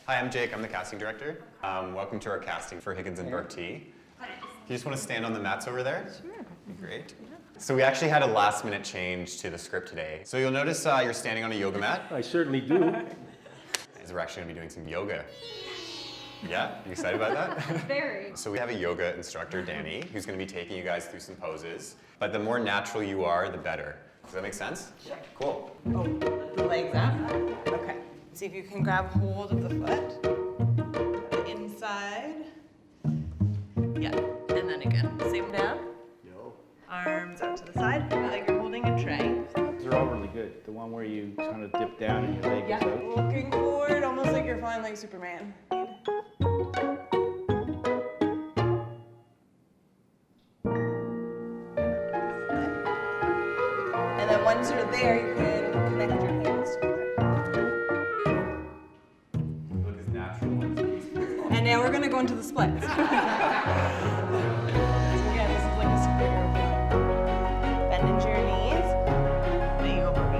Hi, I'm Jake. I'm the casting director. Welcome to our casting for Higgins Burke Naturals. You just want to stand on the mats over there? Sure. Great. So we actually had a last-minute change to the script today. So you'll notice you're standing on a yoga mat. I certainly do. As we're actually going to be doing some yoga. Yeah? You excited about that? Very. So we have a yoga instructor, Danny, who's going to be taking you guys through some poses. But the more natural you are, the better. Does that make sense? Sure. Cool. Oh, the legs up. Okay. See if you can grab hold of the foot. The inside. Yeah. And then again. Same down. Yo. Arms out to the side, like you're holding a tray. These are all really good. The one where you kind of dip down and your leg is out. Looking forward, almost like you're flying like Superman. And then once you're there, you can connect your hands together. Look as natural as possible. And now we're going to go into the splits. So again, this is like a superhero film. Bend into your knees. Then you go burpee.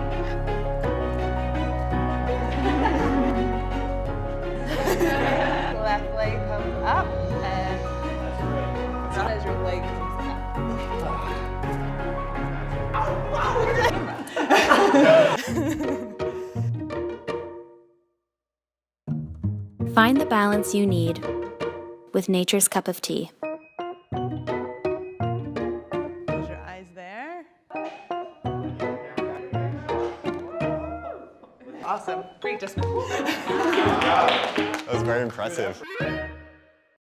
Left leg comes up, and not as your leg comes Find the balance you need with Nature's Cup of Tea. Close your eyes there. Awesome. Great dismissal. That was very impressive.